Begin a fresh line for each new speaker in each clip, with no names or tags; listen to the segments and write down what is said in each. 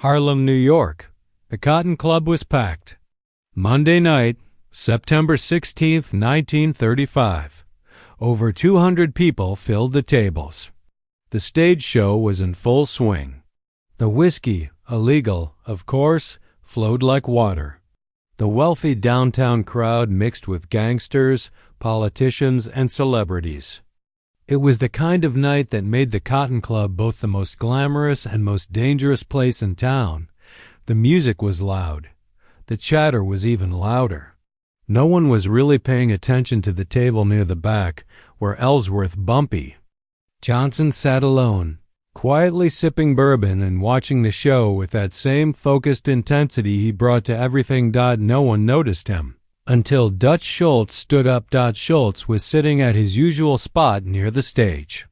Harlem, New York. The Cotton Club was packed. Monday night, September 16th, 1935. Over 200 people filled the tables. The stage show was in full swing. The whiskey, illegal, of course, flowed like water. The wealthy downtown crowd mixed with gangsters, politicians, and celebrities. It was the kind of night that made the Cotton Club both the most glamorous and most dangerous place in town. The music was loud. The chatter was even louder. No one was really paying attention to the table near the back, where Ellsworth Bumpy Johnson sat alone, quietly sipping bourbon and watching the show with that same focused intensity he brought to everything. No one noticed him until Dutch Schultz stood up. Dutch Schultz was sitting at his usual spot near the stage.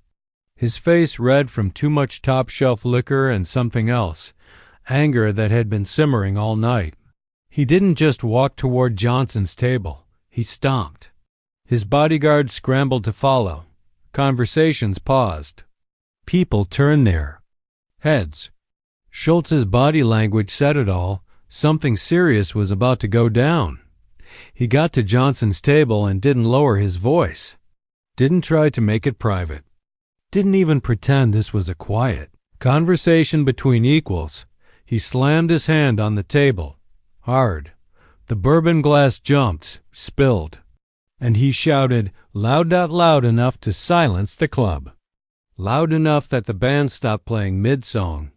His face red from too much top-shelf liquor and something else, anger that had been simmering all night. He didn't just walk toward Johnson's table. He stomped. His bodyguards scrambled to follow. Conversations paused. People turned their heads. Schultz's body language said it all. Something serious was about to go down. He got to Johnson's table and didn't lower his voice. Didn't try to make it private. Didn't even pretend this was a quiet conversation between equals. He slammed his hand on the table. Hard. The bourbon glass jumped, spilled. And he shouted, loud enough to silence the club. Loud enough that the band stopped playing mid-song.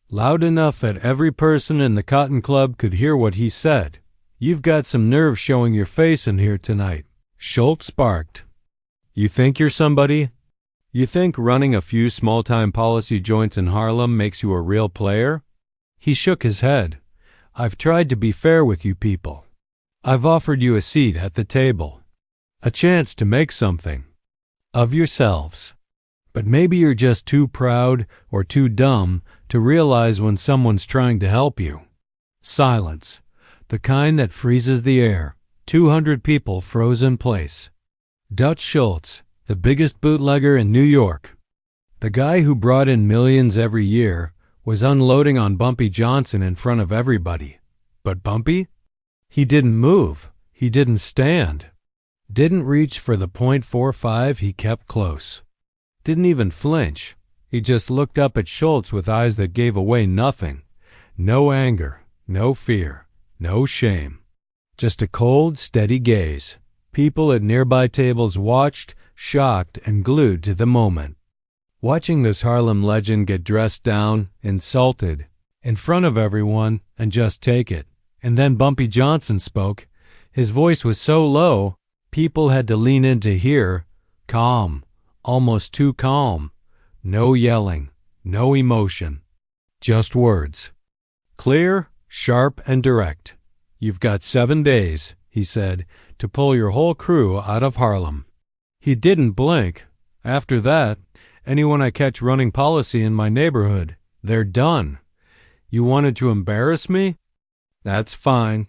Loud enough that every person in the Cotton Club could hear what he said. You've got some nerve showing your face in here tonight. Schultz barked. You think you're somebody? You think running a few small-time policy joints in Harlem makes you a real player? He shook his head. I've tried to be fair with you people. I've offered you a seat at the table. A chance to make something of yourselves. But maybe you're just too proud or too dumb to realize when someone's trying to help you. Silence. The kind that freezes the air. 200 people froze in place. Dutch Schultz, the biggest bootlegger in New York. The guy who brought in millions every year was unloading on Bumpy Johnson in front of everybody. But Bumpy? He didn't move. He didn't stand. Didn't reach for the .45. He kept close. Didn't even flinch. He just looked up at Schultz with eyes that gave away nothing. No anger, no fear. No shame. Just a cold, steady gaze. People at nearby tables watched, shocked and glued to the moment. Watching this Harlem legend get dressed down, insulted, in front of everyone, and just take it. And then Bumpy Johnson spoke. His voice was so low, people had to lean in to hear. Calm, almost too calm. No yelling, no emotion. Just words. Clear, sharp and direct. You've got 7 days, he said, to pull your whole crew out of Harlem. He didn't blink. After that, anyone I catch running policy in my neighborhood, they're done. You wanted to embarrass me? That's fine.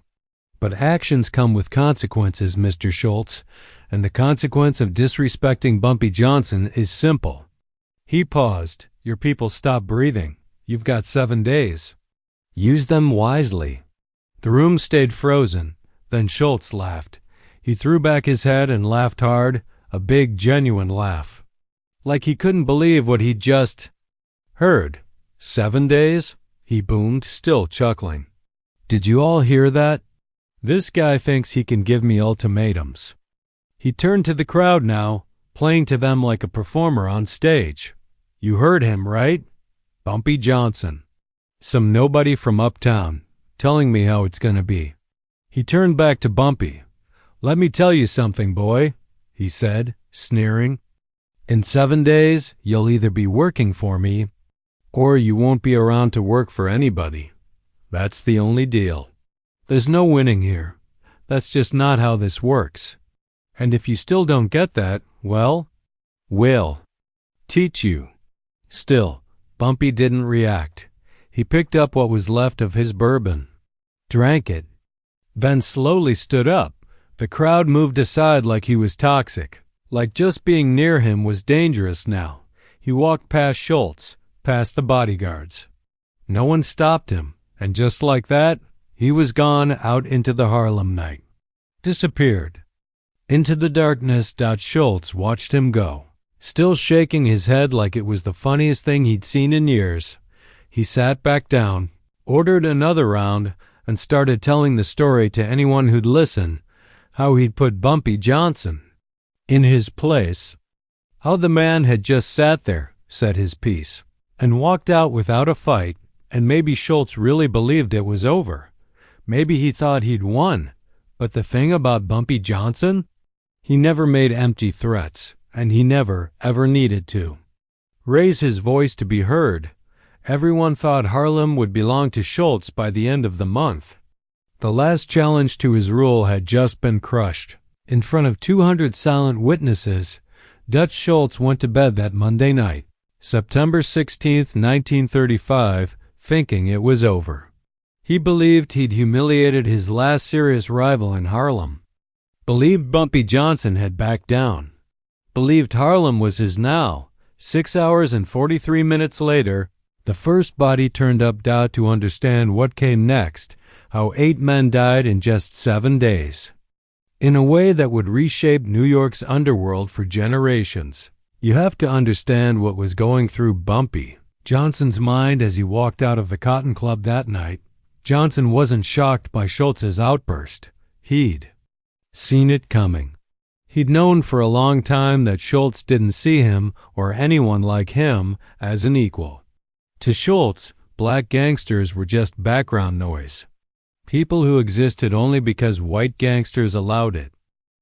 But actions come with consequences, Mr. Schultz, and the consequence of disrespecting Bumpy Johnson is simple. He paused. Your people stopped breathing. You've got 7 days. Use them wisely. The room stayed frozen. Then Schultz laughed. He threw back his head and laughed hard, a big, genuine laugh. Like he couldn't believe what he'd just heard. 7 days? He boomed, still chuckling. Did you all hear that? This guy thinks he can give me ultimatums. He turned to the crowd now, playing to them like a performer on stage. You heard him, right? Bumpy Johnson. Some nobody from uptown, telling me how it's gonna be. He turned back to Bumpy. Let me tell you something, boy, he said, sneering. In 7 days, you'll either be working for me, or you won't be around to work for anybody. That's the only deal. There's no winning here. That's just not how this works. And if you still don't get that, well, we'll teach you. Still, Bumpy didn't react. He picked up what was left of his bourbon, drank it, then slowly stood up. The crowd moved aside like he was toxic, like just being near him was dangerous now. He walked past Schultz, past the bodyguards. No one stopped him, and just like that, he was gone out into the Harlem night. Disappeared. Into the darkness, Dutch Schultz watched him go. Still shaking his head like it was the funniest thing he'd seen in years, he sat back down, ordered another round, and started telling the story to anyone who'd listen, how he'd put Bumpy Johnson in his place, how the man had just sat there, said his piece, and walked out without a fight, and maybe Schultz really believed it was over. Maybe he thought he'd won, but the thing about Bumpy Johnson? He never made empty threats, and he never, ever needed to raise his voice to be heard. Everyone thought Harlem would belong to Schultz by the end of the month. The last challenge to his rule had just been crushed. In front of 200 silent witnesses, Dutch Schultz went to bed that Monday night, September 16, 1935, thinking it was over. He believed he'd humiliated his last serious rival in Harlem. Believed Bumpy Johnson had backed down. Believed Harlem was his now. 6 hours and 43 minutes later, the first body turned up to understand what came next, how 8 men died in just 7 days. In a way that would reshape New York's underworld for generations. You have to understand what was going through Bumpy Johnson's mind as he walked out of the Cotton Club that night. Johnson wasn't shocked by Schultz's outburst. He'd seen it coming. He'd known for a long time that Schultz didn't see him or anyone like him as an equal. To Schultz, black gangsters were just background noise. People who existed only because white gangsters allowed it.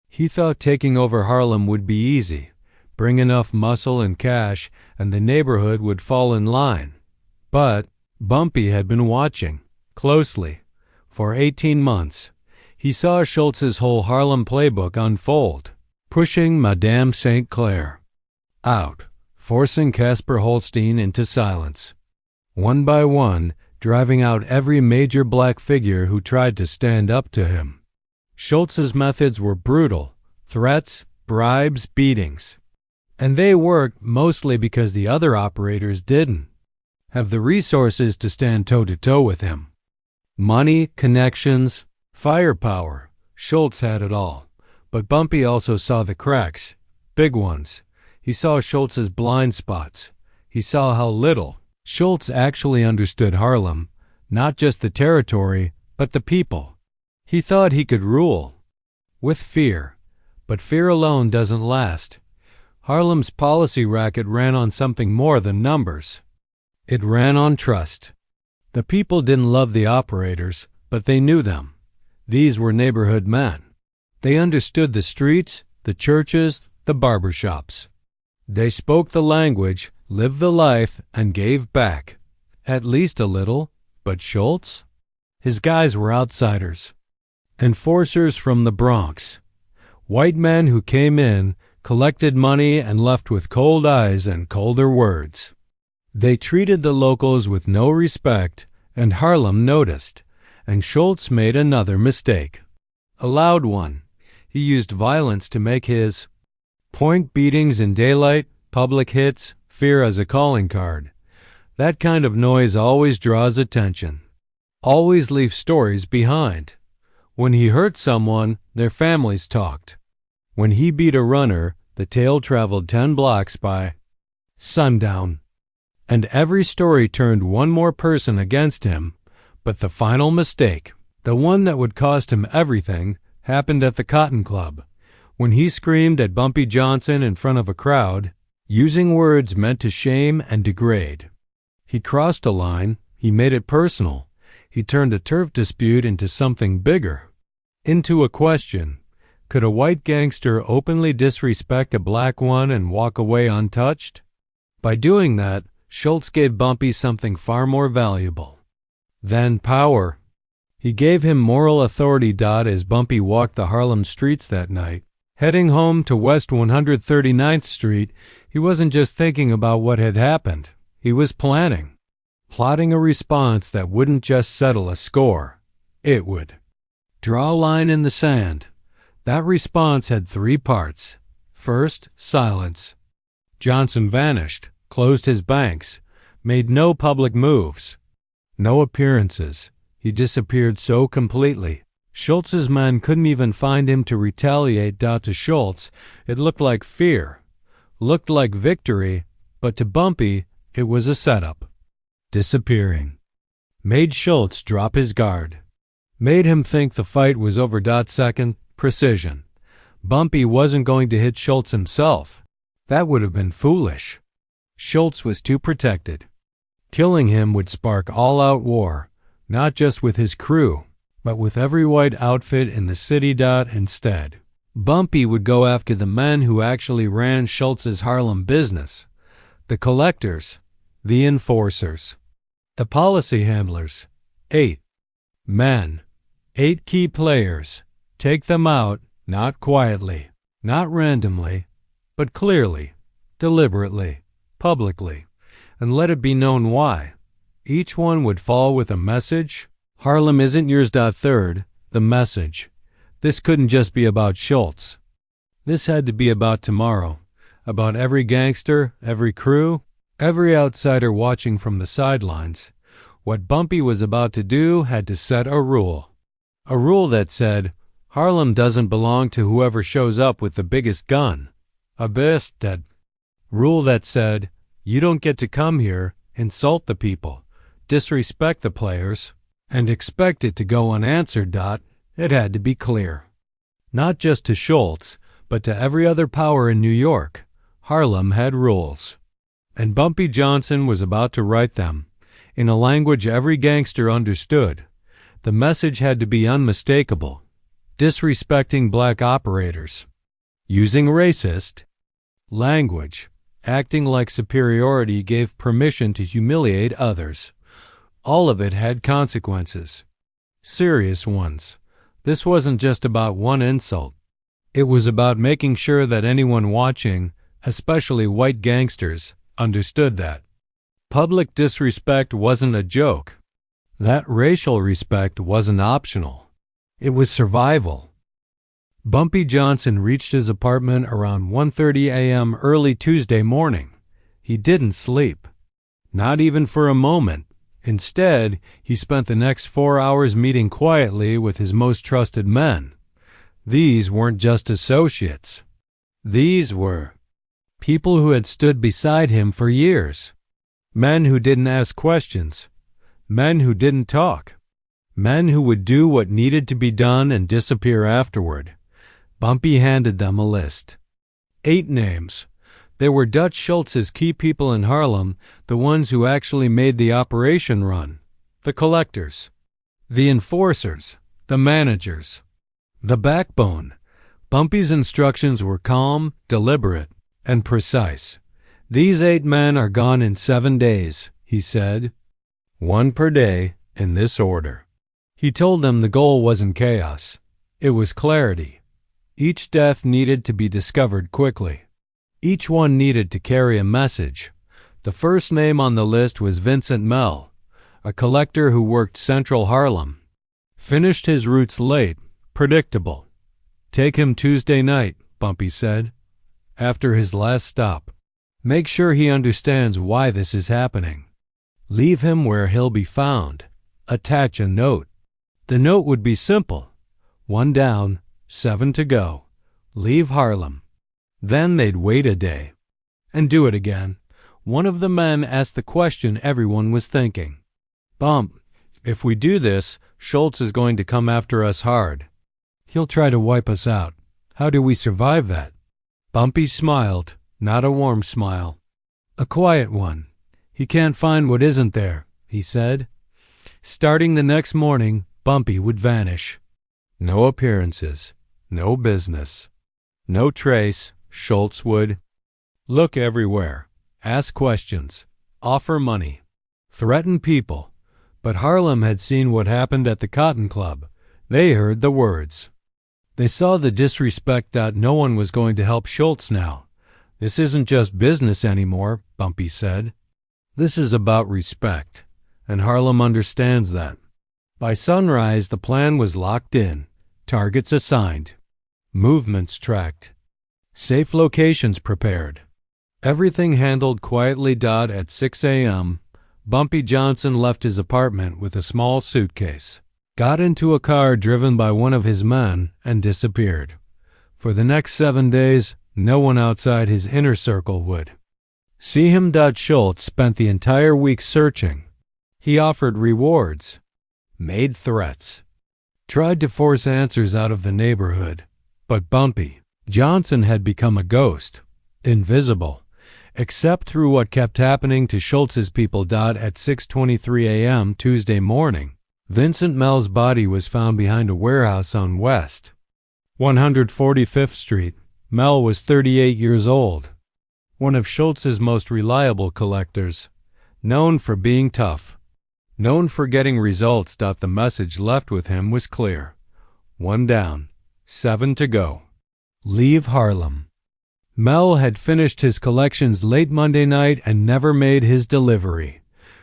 He thought taking over Harlem would be easy, bring enough muscle and cash, and the neighborhood would fall in line. But Bumpy had been watching closely for 18 months. He saw Schultz's whole Harlem playbook unfold, pushing Madame St. Clair out, forcing Casper Holstein into silence. One by one, driving out every major black figure who tried to stand up to him. Schultz's methods were brutal: threats, bribes, beatings. And they worked mostly because the other operators didn't have the resources to stand toe-to-toe with him. Money, connections, firepower. Schultz had it all. But Bumpy also saw the cracks, big ones. He saw Schultz's blind spots. He saw how little Schultz actually understood Harlem, not just the territory, but the people. He thought he could rule with fear, but fear alone doesn't last. Harlem's policy racket ran on something more than numbers. It ran on trust. The people didn't love the operators, but they knew them. These were neighborhood men. They understood the streets, the churches, the barbershops. They spoke the language, lived the life, and gave back. At least a little. But Schultz? His guys were outsiders. Enforcers from the Bronx. White men who came in, collected money, and left with cold eyes and colder words. They treated the locals with no respect, and Harlem noticed. And Schultz made another mistake. A loud one. He used violence to make his point: beatings in daylight, public hits, fear as a calling card. That kind of noise always draws attention. Always leaves stories behind. When he hurt someone, their families talked. When he beat a runner, the tale traveled 10 blocks by sundown. And every story turned one more person against him. But the final mistake, the one that would cost him everything, happened at the Cotton Club, when he screamed at Bumpy Johnson in front of a crowd, using words meant to shame and degrade. He crossed a line. He made it personal. He turned a turf dispute into something bigger, into a question. Could a white gangster openly disrespect a black one and walk away untouched? By doing that, Schultz gave Bumpy something far more valuable than power. He gave him moral authority. As Bumpy walked the Harlem streets that night, heading home to West 139th Street, he wasn't just thinking about what had happened. He was plotting a response that wouldn't just settle a score. It would draw a line in the sand. That response had 3 parts. First, silence. Johnson vanished, closed his banks, made no public moves. No appearances. He disappeared so completely. Schultz's men couldn't even find him to retaliate. To Schultz, it looked like fear, looked like victory, but to Bumpy, it was a setup. Disappearing made Schultz drop his guard, made him think the fight was over. Second, precision. Bumpy wasn't going to hit Schultz himself. That would have been foolish. Schultz was too protected. Killing him would spark all-out war, not just with his crew, but with every white outfit in the city. Instead, Bumpy would go after the men who actually ran Schultz's Harlem business, the collectors, the enforcers, the policy handlers. 8 men, 8 key players. Take them out, not quietly, not randomly, but clearly, deliberately, publicly, and let it be known why. Each one would fall with a message. Harlem isn't yours. Third, the message. This couldn't just be about Schultz. This had to be about tomorrow, about every gangster, every crew, every outsider watching from the sidelines. What Bumpy was about to do had to set a rule that said, Harlem doesn't belong to whoever shows up with the biggest gun. A best dead. Rule that said, you don't get to come here, insult the people, disrespect the players, and expect it to go unanswered. It had to be clear. Not just to Schultz, but to every other power in New York. Harlem had rules. And Bumpy Johnson was about to write them, in a language every gangster understood. The message had to be unmistakable. Disrespecting black operators, using racist language, acting like superiority gave permission to humiliate others. All of it had consequences. Serious ones. This wasn't just about one insult. It was about making sure that anyone watching, especially white gangsters, understood that. Public disrespect wasn't a joke. That racial respect wasn't optional. It was survival. Bumpy Johnson reached his apartment around 1:30 a.m. early Tuesday morning. He didn't sleep. Not even for a moment. Instead, he spent the next 4 hours meeting quietly with his most trusted men. These weren't just associates. These were people who had stood beside him for years. Men who didn't ask questions. Men who didn't talk. Men who would do what needed to be done and disappear afterward. Bumpy handed them a list. 8 names. They were Dutch Schultz's key people in Harlem, the ones who actually made the operation run. The collectors. The enforcers. The managers. The backbone. Bumpy's instructions were calm, deliberate, and precise. These 8 men are gone in 7 days, he said. 1 per day, in this order. He told them the goal wasn't chaos. It was clarity. Each death needed to be discovered quickly. Each one needed to carry a message. The first name on the list was Vincent Mell, a collector who worked Central Harlem. Finished his routes late, predictable. Take him Tuesday night, Bumpy said, after his last stop. Make sure he understands why this is happening. Leave him where he'll be found. Attach a note. The note would be simple. 1 down, 7 to go. Leave Harlem. Then they'd wait a day. And do it again. One of the men asked the question everyone was thinking. Bump, if we do this, Schultz is going to come after us hard. He'll try to wipe us out. How do we survive that? Bumpy smiled, not a warm smile. A quiet one. He can't find what isn't there, he said. Starting the next morning, Bumpy would vanish. No appearances, no business, no trace. Schultz would look everywhere, ask questions, offer money, threaten people. But Harlem had seen what happened at the Cotton Club. They heard the words. They saw the disrespect. No one was going to help Schultz now. This isn't just business anymore, Bumpy said. This is about respect, and Harlem understands that. By sunrise, the plan was locked in, targets assigned, movements tracked, safe locations prepared. Everything handled quietly. At 6 a.m., Bumpy Johnson left his apartment with a small suitcase, got into a car driven by one of his men, and disappeared. For the next 7 days, no one outside his inner circle would see him. Dutch Schultz spent the entire week searching. He offered rewards, made threats, tried to force answers out of the neighborhood. But Bumpy Johnson had become a ghost, invisible, except through what kept happening to Schultz's people. At 6:23 a.m. Tuesday morning, Vincent Mel's body was found behind a warehouse on West 145th Street. Mel was 38 years old, one of Schultz's most reliable collectors, known for being tough, known for getting results. The message left with him was clear: 1 down, 7 to go. Leave Harlem. Mel had finished his collections late Monday night and never made his delivery.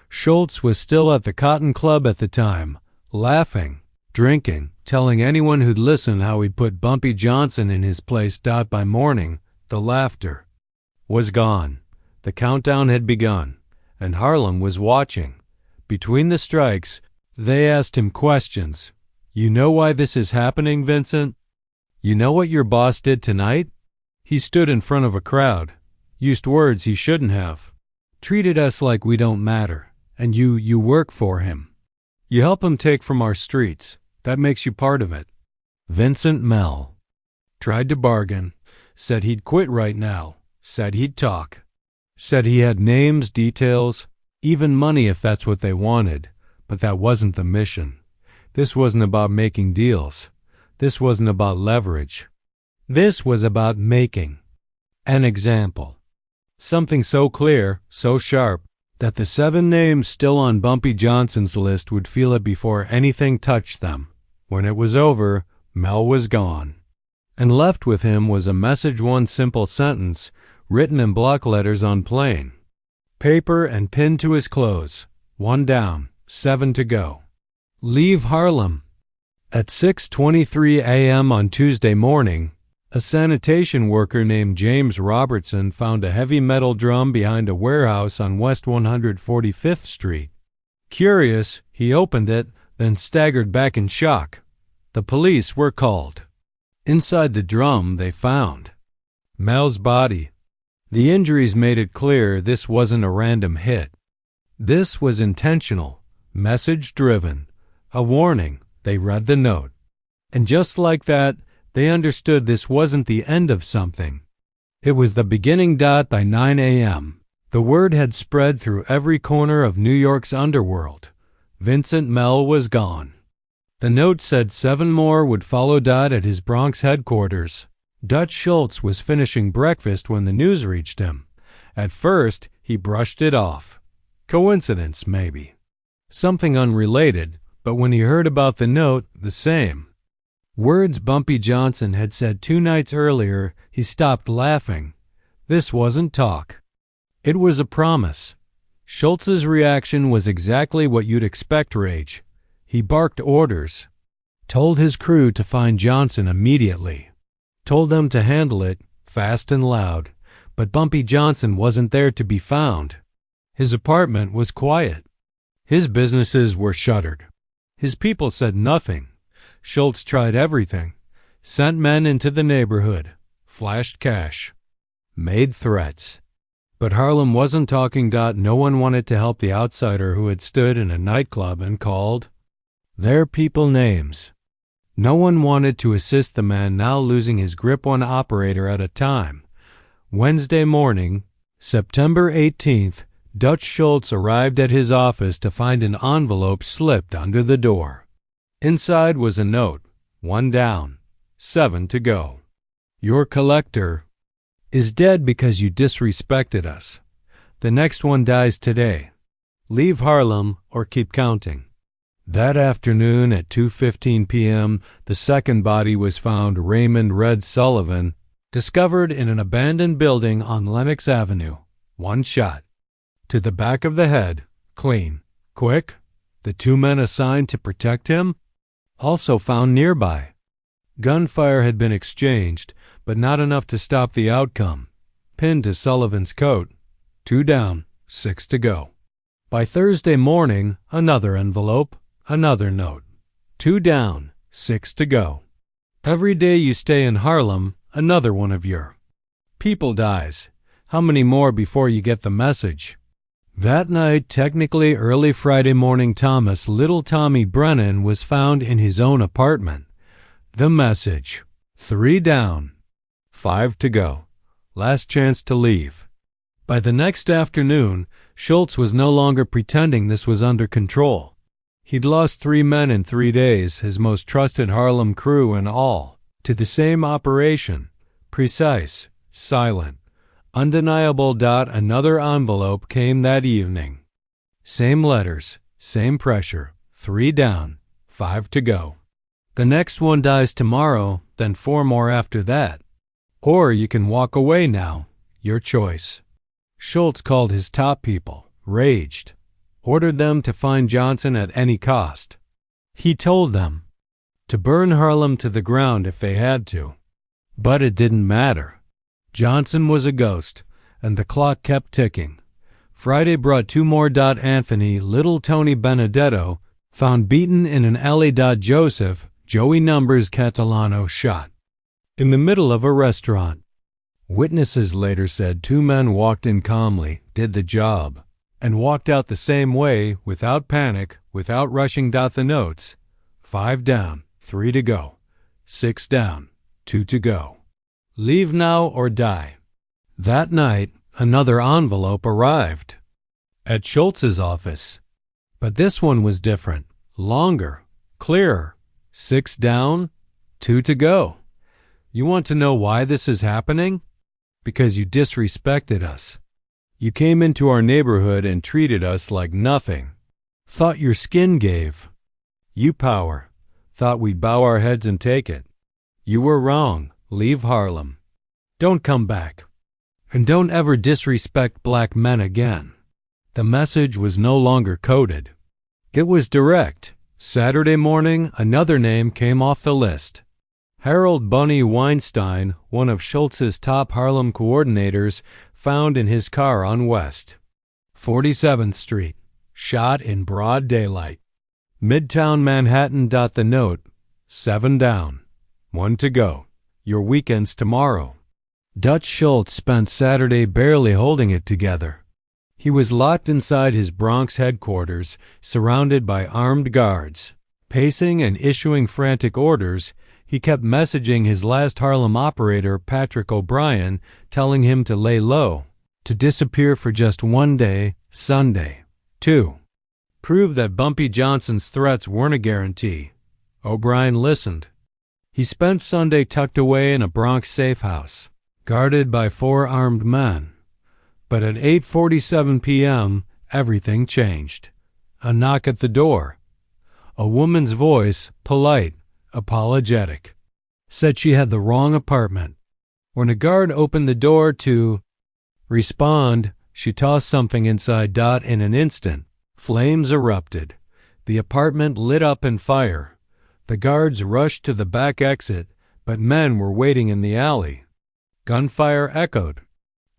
Schultz was still at the Cotton Club at the time, laughing, drinking, telling anyone who'd listen how he'd put Bumpy Johnson in his place. By morning, the laughter was gone. The countdown had begun, and Harlem was watching. Between the strikes, they asked him questions. "You know why this is happening, Vincent? You know what your boss did tonight?" He stood in front of a crowd, used words he shouldn't have, treated us like we don't matter, and you work for him. You help him take from our streets. That makes you part of it. Vincent Mel tried to bargain, said he'd quit right now, said he'd talk, said he had names, details, even money if that's what they wanted, but that wasn't the mission. This wasn't about making deals. This wasn't about leverage. This was about making an example. Something so clear, so sharp, that the 7 names still on Bumpy Johnson's list would feel it before anything touched them. When it was over, Mel was gone. And left with him was a message, one simple sentence, written in block letters on plain paper and pinned to his clothes: 1 down, 7 to go. Leave Harlem. At 6:23 a.m. on Tuesday morning, a sanitation worker named James Robertson found a heavy metal drum behind a warehouse on West 145th Street. Curious, he opened it, then staggered back in shock. The police were called. Inside the drum, they found Mel's body. The injuries made it clear this wasn't a random hit. This was intentional, message-driven, a warning. They read the note. And just like that, they understood this wasn't the end of something. It was the beginning. By 9 a.m., the word had spread through every corner of New York's underworld. Vincent Mel was gone. The note said 7 more would follow. At his Bronx headquarters, Dutch Schultz was finishing breakfast when the news reached him. At first, he brushed it off. Coincidence, maybe. Something unrelated, but when he heard about the note, the same. Words Bumpy Johnson had said 2 nights earlier, he stopped laughing. This wasn't talk. It was a promise. Schultz's reaction was exactly what you'd expect. Rage. He barked orders. Told his crew to find Johnson immediately. Told them to handle it, fast and loud. But Bumpy Johnson wasn't there to be found. His apartment was quiet. His businesses were shuttered. His people said nothing. Schultz tried everything. Sent men into the neighborhood. Flashed cash. Made threats. But Harlem wasn't talking. No one wanted to help the outsider who had stood in a nightclub and called their people names. No one wanted to assist the man now losing his grip, one operator at a time. Wednesday morning, September 18th, Dutch Schultz arrived at his office to find an envelope slipped under the door. Inside was a note: 1 down, 7 to go. Your collector is dead because you disrespected us. The next one dies today. Leave Harlem or keep counting. That afternoon at 2:15 p.m., the second body was found. Raymond Red Sullivan, discovered in an abandoned building on Lenox Avenue. 1 shot. To the back of the head. Clean. Quick. The 2 men assigned to protect him also found nearby. Gunfire had been exchanged, but not enough to stop the outcome. Pinned to Sullivan's coat. 2 down, 6 to go. By Thursday morning, another envelope, another note. 2 down, 6 to go. Every day you stay in Harlem, another one of your people dies. How many more before you get the message? That night, technically early Friday morning, Thomas Little Tommy Brennan was found in his own apartment. The message: 3 down, 5 to go. Last chance to leave. By the next afternoon, Schultz was no longer pretending this was under control. He'd lost 3 men in 3 days, his most trusted Harlem crew and all, to the same operation. Precise, silent, undeniable. Another envelope came that evening. Same letters, same pressure. 3 down, 5 to go. The next one dies tomorrow, then 4 more after that. Or you can walk away now. Your choice. Schultz called his top people, raged, ordered them to find Johnson at any cost. He told them to burn Harlem to the ground if they had to. But it didn't matter. Johnson was a ghost, and the clock kept ticking. Friday brought 2 more. Anthony Little Tony Benedetto, found beaten in an alley. Joseph Joey Numbers Catalano shot in the middle of a restaurant. Witnesses later said 2 men walked in calmly, did the job, and walked out the same way, without panic, without rushing. The notes: 5 down, 3 to go. 6 down, 2 to go. Leave now or die. That night, another envelope arrived at Schultz's office. But this one was different, longer, clearer. 6 down, 2 to go. You want to know why this is happening? Because you disrespected us. You came into our neighborhood and treated us like nothing. Thought your skin gave you power. Thought we'd bow our heads and take it. You were wrong. Leave Harlem. Don't come back. And don't ever disrespect black men again. The message was no longer coded. It was direct. Saturday morning, another name came off the list. Harold Bunny Weinstein, one of Schultz's top Harlem coordinators, found in his car on West 47th Street, shot in broad daylight. Midtown Manhattan. The note: 7 down, 1 to go. Your weekend's tomorrow. Dutch Schultz spent Saturday barely holding it together. He was locked inside his Bronx headquarters, surrounded by armed guards. Pacing and issuing frantic orders, he kept messaging his last Harlem operator, Patrick O'Brien, telling him to lay low, to disappear for just 1 day, Sunday. 2. Prove that Bumpy Johnson's threats weren't a guarantee. O'Brien listened. He spent Sunday tucked away in a Bronx safe house, guarded by 4 armed men. But at 8:47 p.m., everything changed. A knock at the door. A woman's voice, polite, apologetic, said she had the wrong apartment. When a guard opened the door to respond, she tossed something inside. In an instant, flames erupted. The apartment lit up in fire. The guards rushed to the back exit, but men were waiting in the alley. Gunfire echoed.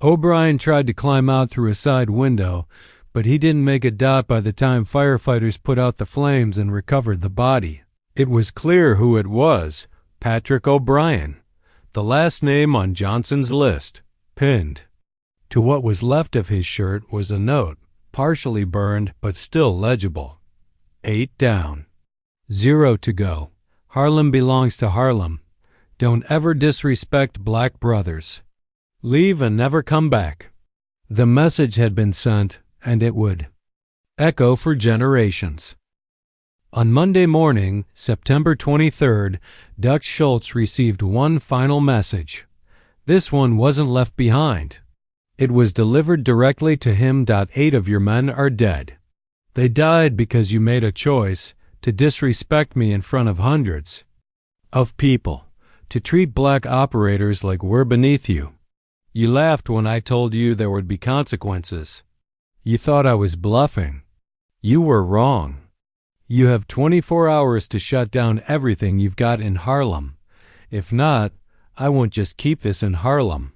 O'Brien tried to climb out through a side window, but he didn't make it. By the time firefighters put out the flames and recovered the body, it was clear who it was: Patrick O'Brien, the last name on Johnson's list. Pinned to what was left of his shirt was a note, partially burned but still legible: 8 down, 0 to go. Harlem belongs to Harlem. Don't ever disrespect black brothers. Leave and never come back. The message had been sent, and it would echo for generations. On Monday morning, September 23rd, Dutch Schultz received one final message. This one wasn't left behind. It was delivered directly to him. 8 of your men are dead. They died because you made a choice to disrespect me in front of hundreds of people, to treat black operators like we're beneath you. You laughed when I told you there would be consequences. You thought I was bluffing. You were wrong. You have 24 hours to shut down everything you've got in Harlem. If not, I won't just keep this in Harlem.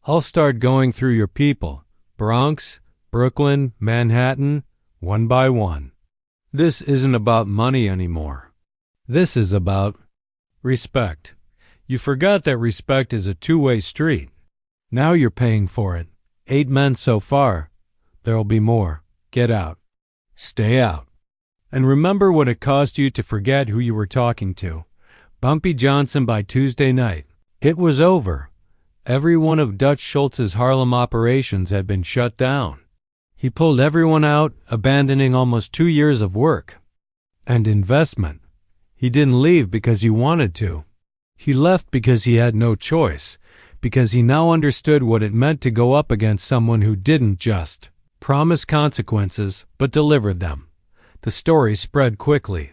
I'll start going through your people: Bronx, Brooklyn, Manhattan, one by one. This isn't about money anymore. This is about respect. You forgot that respect is a two-way street. Now you're paying for it. 8 men so far. There'll be more. Get out. Stay out. And remember what it cost you to forget who you were talking to. Bumpy Johnson by Tuesday night. It was over. Every one of Dutch Schultz's Harlem operations had been shut down. He pulled everyone out, abandoning almost 2 years of work and investment. He didn't leave because he wanted to. He left because he had no choice, because he now understood what it meant to go up against someone who didn't just promise consequences, but delivered them. The story spread quickly,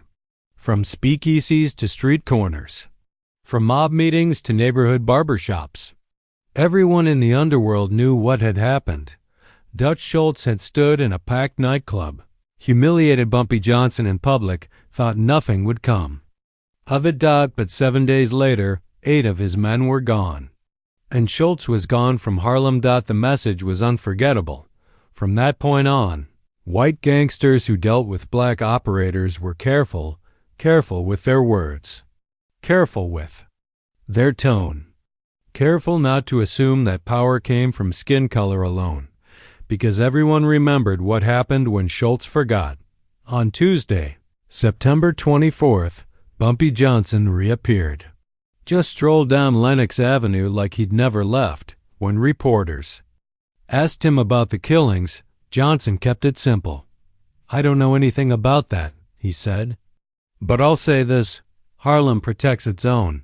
from speakeasies to street corners, from mob meetings to neighborhood barbershops. Everyone in the underworld knew what had happened. Dutch Schultz had stood in a packed nightclub, humiliated Bumpy Johnson in public, thought nothing would come of it. But 7 days later, 8 of his men were gone. And Schultz was gone from Harlem. The message was unforgettable. From that point on, white gangsters who dealt with black operators were careful with their words, careful with their tone, careful not to assume that power came from skin color alone, because everyone remembered what happened when Schultz forgot. On Tuesday, September 24th, Bumpy Johnson reappeared. Just strolled down Lenox Avenue like he'd never left. When reporters asked him about the killings, Johnson kept it simple. "I don't know anything about that," he said. "But I'll say this, Harlem protects its own.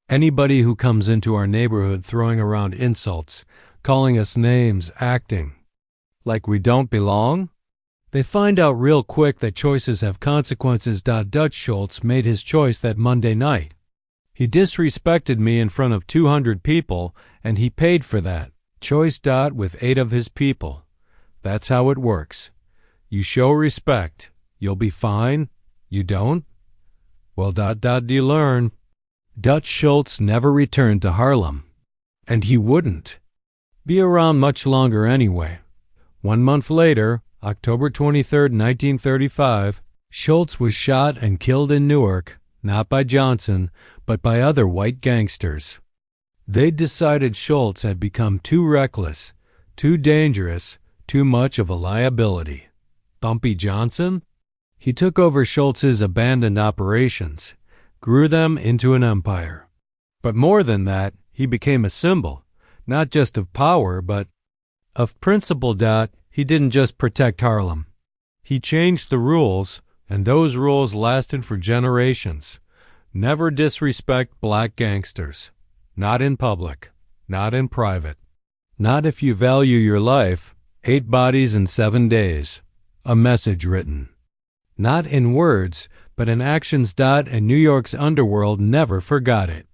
Anybody who comes into our neighborhood throwing around insults, calling us names, acting like we don't belong, they find out real quick that choices have consequences." Dutch Schultz made his choice that Monday night. He disrespected me in front of 200 people, and he paid for that choice. With 8 of his people. That's how it works. You show respect, you'll be fine. You don't? Well, you learn. Dutch Schultz never returned to Harlem, and he wouldn't be around much longer anyway. 1 month later, October 23, 1935, Schultz was shot and killed in Newark, not by Johnson, but by other white gangsters. They'd decided Schultz had become too reckless, too dangerous, too much of a liability. Bumpy Johnson? He took over Schultz's abandoned operations, grew them into an empire. But more than that, he became a symbol, not just of power, but of principle. He didn't just protect Harlem. He changed the rules, and those rules lasted for generations. Never disrespect black gangsters. Not in public. Not in private. Not if you value your life. 8 bodies in 7 days. A message written. Not in words, but in actions. And New York's underworld never forgot it.